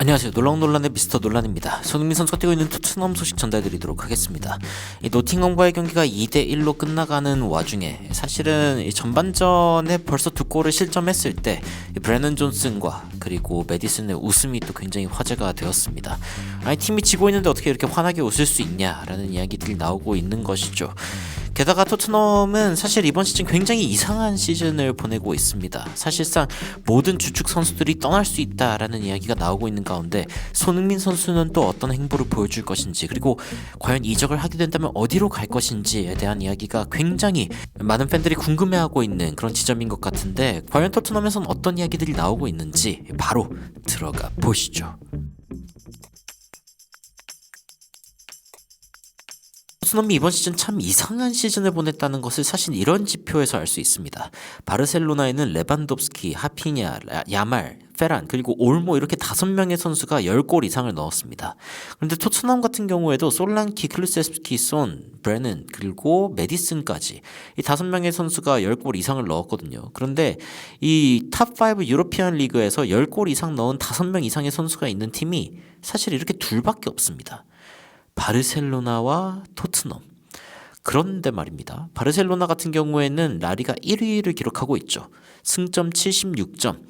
안녕하세요. 놀라운논란의 미스터 논란입니다. 손흥민 선수가 뛰고 있는 토트넘 소식 전달드리도록 하겠습니다. 이 노팅엄과의 경기가 2대1로 끝나가는 와중에 사실은 이 전반전에 벌써 두 골을 실점했을 때 브래넌 존슨과 그리고 메디슨의 웃음이 또 굉장히 화제가 되었습니다. 아니, 팀이 지고 있는데 어떻게 이렇게 환하게 웃을 수 있냐라는 이야기들이 나오고 있는 것이죠. 게다가 토트넘은 사실 이번 시즌 굉장히 이상한 시즌을 보내고 있습니다. 사실상 모든 주축 선수들이 떠날 수 있다라는 이야기가 나오고 있는 가운데 손흥민 선수는 또 어떤 행보를 보여줄 것인지, 그리고 과연 이적을 하게 된다면 어디로 갈 것인지에 대한 이야기가 굉장히 많은 팬들이 궁금해하고 있는 그런 지점인 것 같은데, 과연 토트넘에서는 어떤 이야기들이 나오고 있는지 바로 들어가 보시죠. 토트넘이 이번 시즌 참 이상한 시즌을 보냈다는 것을 사실 이런 지표에서 알 수 있습니다. 바르셀로나에는 레반도프스키, 하피냐, 야말, 페란, 그리고 올모 이렇게 5명의 선수가 10골 이상을 넣었습니다. 그런데 토트넘 같은 경우에도 솔랑키, 클루세스키, 손, 브레넌, 그리고 메디슨까지 이 5명의 선수가 10골 이상을 넣었거든요. 그런데 이 탑5 유로피안 리그에서 10골 이상 넣은 5명 이상의 선수가 있는 팀이 사실 이렇게 둘밖에 없습니다. 바르셀로나와 토트넘. 그런데 말입니다. 바르셀로나 같은 경우에는 라리가 1위를 기록하고 있죠. 승점 76점.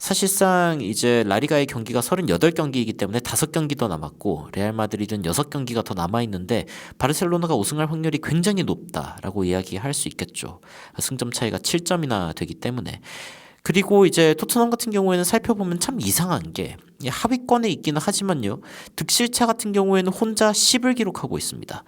사실상 이제 라리가의 경기가 38경기이기 때문에 5경기 더 남았고 레알 마드리드는 6경기가 더 남아있는데 바르셀로나가 우승할 확률이 굉장히 높다라고 이야기할 수 있겠죠. 승점 차이가 7점이나 되기 때문에. 그리고 이제 토트넘 같은 경우에는 살펴보면 참 이상한 게 하위권에 있기는 하지만요, 득실차 같은 경우에는 혼자 10을 기록하고 있습니다.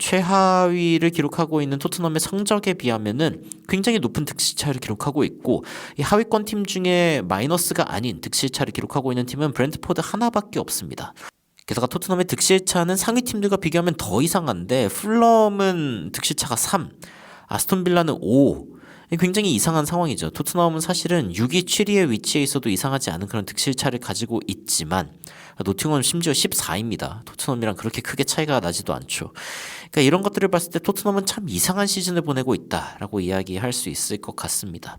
최하위를 기록하고 있는 토트넘의 성적에 비하면은 굉장히 높은 득실차를 기록하고 있고, 이 하위권 팀 중에 마이너스가 아닌 득실차를 기록하고 있는 팀은 브렌트포드 하나밖에 없습니다. 게다가 토트넘의 득실차는 상위 팀들과 비교하면 더 이상한데, 풀럼은 득실차가 3, 아스톤빌라는 5. 굉장히 이상한 상황이죠. 토트넘은 사실은 6위, 7위의 위치에 있어도 이상하지 않은 그런 득실차를 가지고 있지만 노팅엄은 심지어 14위입니다. 토트넘이랑 그렇게 크게 차이가 나지도 않죠. 그러니까 이런 것들을 봤을 때 토트넘은 참 이상한 시즌을 보내고 있다라고 이야기할 수 있을 것 같습니다.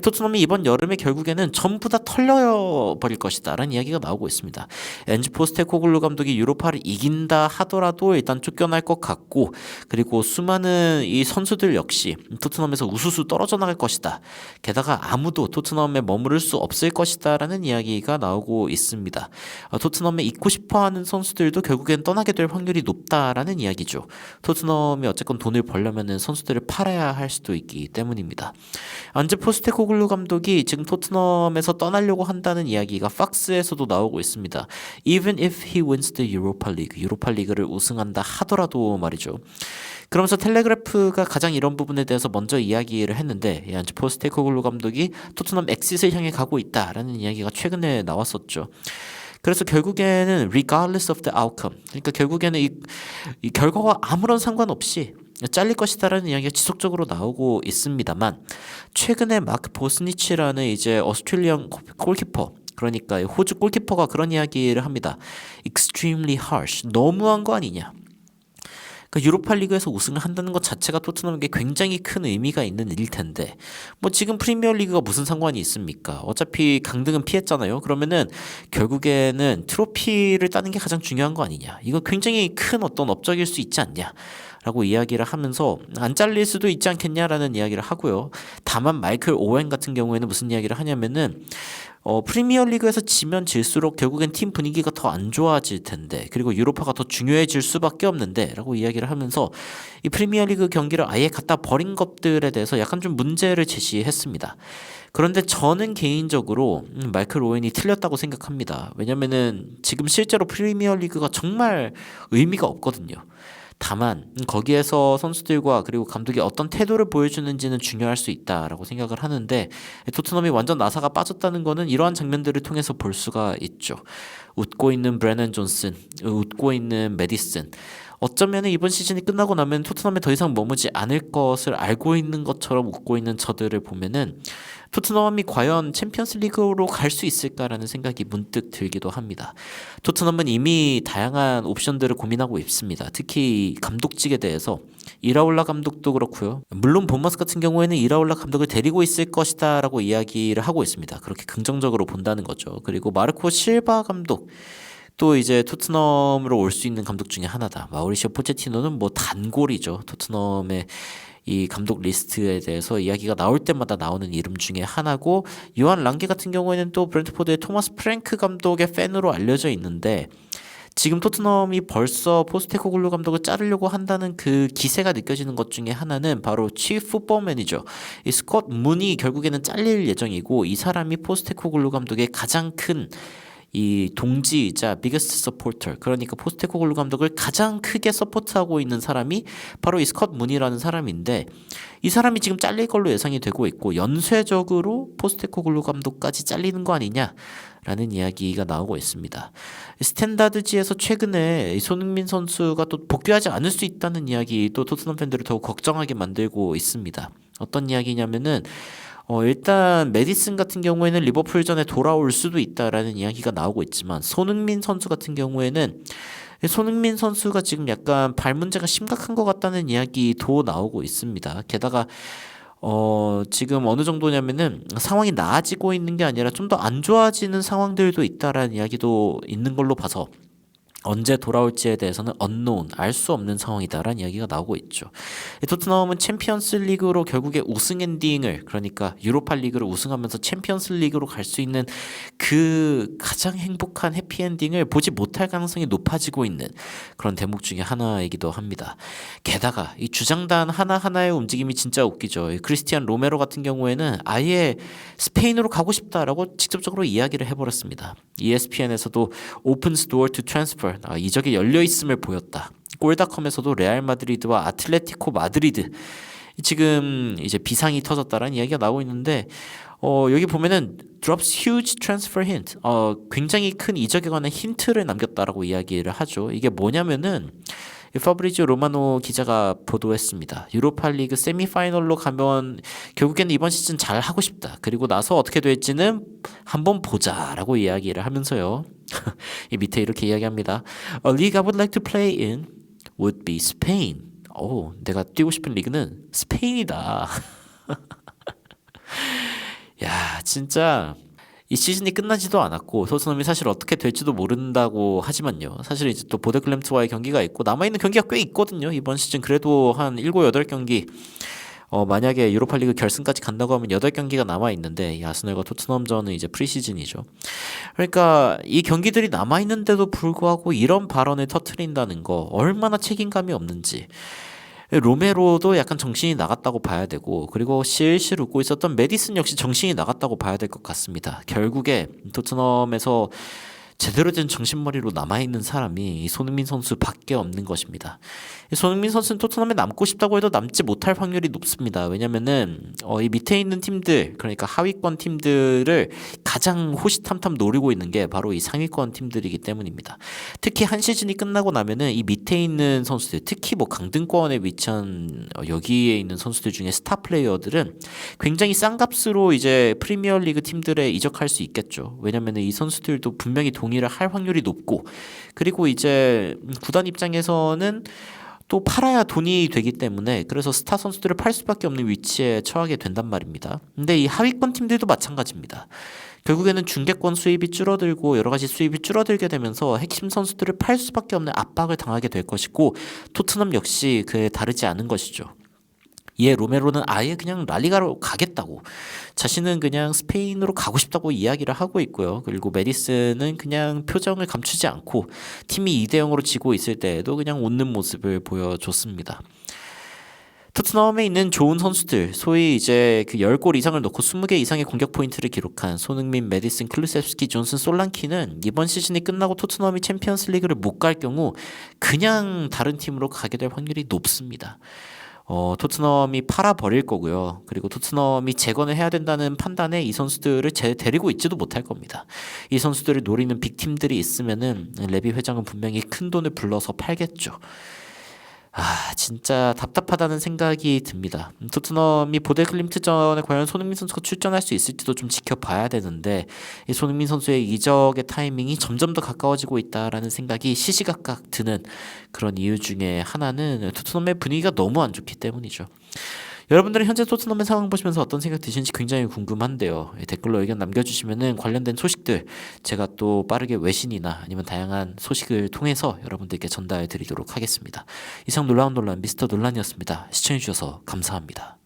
토트넘이 이번 여름에 결국에는 전부 다 털려버릴 것이다 라는 이야기가 나오고 있습니다. 엔즈 포스테코글루 감독이 유로파를 이긴다 하더라도 일단 쫓겨날 것 같고, 그리고 수많은 이 선수들 역시 토트넘에서 우수수 떨어져 나갈 것이다. 게다가 아무도 토트넘에 머무를 수 없을 것이다 라는 이야기가 나오고 있습니다. 토트넘에 있고 싶어하는 선수들도 결국엔 떠나게 될 확률이 높다라는 이야기죠. 토트넘이 어쨌건 돈을 벌려면 선수들을 팔아야 할 수도 있기 때문입니다. 안제 포스테코글루 감독이 지금 토트넘에서 떠나려고 한다는 이야기가 팍스에서도 나오고 있습니다. Even if he wins the Europa League, 유로파 리그를 우승한다 하더라도 말이죠. 그러면서 텔레그래프가 가장 이런 부분에 대해서 먼저 이야기를 했는데, 안제 포스테코글루 감독이 토트넘 엑싯을 향해 가고 있다라는 이야기가 최근에 나왔었죠. 그래서 결국에는 regardless of the outcome, 그러니까 결국에는 이 결과와 아무런 상관없이 잘릴 것이다라는 이야기가 지속적으로 나오고 있습니다만, 최근에 마크 보스니치라는 이제 오스트레일리안 골키퍼, 그러니까 호주 골키퍼가 그런 이야기를 합니다. extremely harsh, 너무한 거 아니냐. 그러니까 유로파 리그에서 우승을 한다는 것 자체가 토트넘에게 굉장히 큰 의미가 있는 일일 텐데, 뭐 지금 프리미어 리그가 무슨 상관이 있습니까? 어차피 강등은 피했잖아요. 그러면은 결국에는 트로피를 따는 게 가장 중요한 거 아니냐. 이거 굉장히 큰 어떤 업적일 수 있지 않냐 라고 이야기를 하면서 안 잘릴 수도 있지 않겠냐라는 이야기를 하고요. 다만 마이클 오웬 같은 경우에는 무슨 이야기를 하냐면은 프리미어 리그에서 지면 질수록 결국엔 팀 분위기가 더 안 좋아질 텐데, 그리고 유로파가 더 중요해질 수밖에 없는데 라고 이야기를 하면서 이 프리미어 리그 경기를 아예 갖다 버린 것들에 대해서 약간 좀 문제를 제시했습니다. 그런데 저는 개인적으로 마이클 오웬이 틀렸다고 생각합니다. 왜냐면은 지금 실제로 프리미어 리그가 정말 의미가 없거든요. 다만 거기에서 선수들과 그리고 감독이 어떤 태도를 보여주는지는 중요할 수 있다라고 생각을 하는데, 토트넘이 완전 나사가 빠졌다는 거는 이러한 장면들을 통해서 볼 수가 있죠. 웃고 있는 브래넌 존슨, 웃고 있는 메디슨, 어쩌면 이번 시즌이 끝나고 나면 토트넘에 더 이상 머무지 않을 것을 알고 있는 것처럼 웃고 있는 저들을 보면은 토트넘이 과연 챔피언스 리그로 갈 수 있을까라는 생각이 문득 들기도 합니다. 토트넘은 이미 다양한 옵션들을 고민하고 있습니다. 특히 감독직에 대해서 이라올라 감독도 그렇고요. 물론 본머스 같은 경우에는 이라올라 감독을 데리고 있을 것이다라고 이야기를 하고 있습니다. 그렇게 긍정적으로 본다는 거죠. 그리고 마르코 실바 감독 또 이제 토트넘으로 올 수 있는 감독 중에 하나다. 마우리시오 포체티노는 뭐 단골이죠. 토트넘의 이 감독 리스트에 대해서 이야기가 나올 때마다 나오는 이름 중에 하나고, 요한 랑게 같은 경우에는 또 브렌트포드의 토마스 프랭크 감독의 팬으로 알려져 있는데, 지금 토트넘이 벌써 포스테코글루 감독을 자르려고 한다는 그 기세가 느껴지는 것 중에 하나는 바로 치프 풋볼 매니저 이 스콧 문이 결국에는 잘릴 예정이고, 이 사람이 포스테코글루 감독의 가장 큰 이 동지이자 biggest supporter, 그러니까 포스테코글루 감독을 가장 크게 서포트하고 있는 사람이 바로 이 스콧 문이라는 사람인데, 이 사람이 지금 잘릴 걸로 예상이 되고 있고, 연쇄적으로 포스테코글루 감독까지 잘리는 거 아니냐라는 이야기가 나오고 있습니다. 스탠다드지에서 최근에 손흥민 선수가 또 복귀하지 않을 수 있다는 이야기, 또 토트넘 팬들을 더욱 걱정하게 만들고 있습니다. 어떤 이야기냐면은 일단 메디슨 같은 경우에는 리버풀전에 돌아올 수도 있다라는 이야기가 나오고 있지만, 손흥민 선수 같은 경우에는 손흥민 선수가 지금 약간 발 문제가 심각한 것 같다는 이야기도 나오고 있습니다. 게다가 지금 어느 정도냐면은 상황이 나아지고 있는 게 아니라 좀 더 안 좋아지는 상황들도 있다라는 이야기도 있는 걸로 봐서 언제 돌아올지에 대해서는 unknown, 알 수 없는 상황이다라는 이야기가 나오고 있죠. 토트넘은 챔피언스 리그로 결국에 우승 엔딩을, 그러니까 유로파 리그를 우승하면서 챔피언스 리그로 갈 수 있는 그 가장 행복한 해피 엔딩을 보지 못할 가능성이 높아지고 있는 그런 대목 중에 하나이기도 합니다. 게다가 이 주장단 하나하나의 움직임이 진짜 웃기죠. 크리스티안 로메로 같은 경우에는 아예 스페인으로 가고 싶다라고 직접적으로 이야기를 해버렸습니다. ESPN에서도 opens door to transfer, 이적이 열려 있음을 보였다. 골닷컴에서도 레알 마드리드와 아틀레티코 마드리드 지금 이제 비상이 터졌다라는 이야기가 나오고 있는데, 여기 보면은 drops huge transfer hint, 굉장히 큰 이적에 관한 힌트를 남겼다라고 이야기를 하죠. 이게 뭐냐면은 파브리지오 로마노 기자가 보도했습니다. 유로파리그 세미파이널로 가면 결국에는 이번 시즌 잘 하고 싶다. 그리고 나서 어떻게 될지는 한번 보자라고 이야기를 하면서요. 이 밑에 이렇게 이야기합니다. A league I would like to play in would be Spain. 내가 뛰고 싶은 리그는 스페인이다. 야, 진짜 이 시즌이 끝나지도 않았고 토트넘이 사실 어떻게 될지도 모른다고 하지만요. 사실 이제 또 보데클램트와의 경기가 있고 남아있는 경기가 꽤 있거든요. 이번 시즌 그래도 한 7, 8경기, 만약에 유로파리그 결승까지 간다고 하면 8경기가 남아있는데, 이 아스널과 토트넘전은 이제 프리시즌이죠. 그러니까 이 경기들이 남아있는데도 불구하고 이런 발언을 터트린다는 거 얼마나 책임감이 없는지. 로메로도 약간 정신이 나갔다고 봐야 되고, 그리고 실실 웃고 있었던 메디슨 역시 정신이 나갔다고 봐야 될 것 같습니다. 결국에 토트넘에서 제대로 된 정신머리로 남아있는 사람이 손흥민 선수밖에 없는 것입니다. 손흥민 선수는 토트넘에 남고 싶다고 해도 남지 못할 확률이 높습니다. 왜냐면은 이 밑에 있는 팀들, 그러니까 하위권 팀들을 가장 호시탐탐 노리고 있는 게 바로 이 상위권 팀들이기 때문입니다. 특히 한 시즌이 끝나고 나면은 이 밑에 있는 선수들, 특히 뭐 강등권에 위치한 여기에 있는 선수들 중에 스타 플레이어들은 굉장히 싼 값으로 이제 프리미어리그 팀들에 이적할 수 있겠죠. 왜냐면은 이 선수들도 분명히 동의를 할 확률이 높고, 그리고 이제 구단 입장에서는 또 팔아야 돈이 되기 때문에 그래서 스타 선수들을 팔 수밖에 없는 위치에 처하게 된단 말입니다. 근데 이 하위권 팀들도 마찬가지입니다. 결국에는 중계권 수입이 줄어들고 여러 가지 수입이 줄어들게 되면서 핵심 선수들을 팔 수밖에 없는 압박을 당하게 될 것이고, 토트넘 역시 그에 다르지 않은 것이죠. 이에 로메로는 아예 그냥 라리가로 가겠다고, 자신은 그냥 스페인으로 가고 싶다고 이야기를 하고 있고요. 그리고 메디슨은 그냥 표정을 감추지 않고 팀이 2대0으로 지고 있을 때에도 그냥 웃는 모습을 보여줬습니다. 토트넘에 있는 좋은 선수들, 소위 이제 그 10골 이상을 넣고 20개 이상의 공격 포인트를 기록한 손흥민, 메디슨, 클루셉스키, 존슨, 솔랑키는 이번 시즌이 끝나고 토트넘이 챔피언스 리그를 못 갈 경우 그냥 다른 팀으로 가게 될 확률이 높습니다. 토트넘이 팔아버릴 거고요. 그리고 토트넘이 재건을 해야 된다는 판단에 이 선수들을 데리고 있지도 못할 겁니다. 이 선수들을 노리는 빅팀들이 있으면은 레비 회장은 분명히 큰 돈을 불러서 팔겠죠. 진짜 답답하다는 생각이 듭니다. 토트넘이 보데클림트전에 과연 손흥민 선수가 출전할 수 있을지도 좀 지켜봐야 되는데 이 손흥민 선수의 이적의 타이밍이 점점 더 가까워지고 있다라는 생각이 시시각각 드는 그런 이유 중에 하나는 토트넘의 분위기가 너무 안 좋기 때문이죠. 여러분들은 현재 토트넘의 상황 보시면서 어떤 생각 드시는지 굉장히 궁금한데요. 댓글로 의견 남겨주시면은 관련된 소식들 제가 또 빠르게 외신이나 아니면 다양한 소식을 통해서 여러분들께 전달해 드리도록 하겠습니다. 이상 놀라운 논란 미스터 논란이었습니다. 시청해주셔서 감사합니다.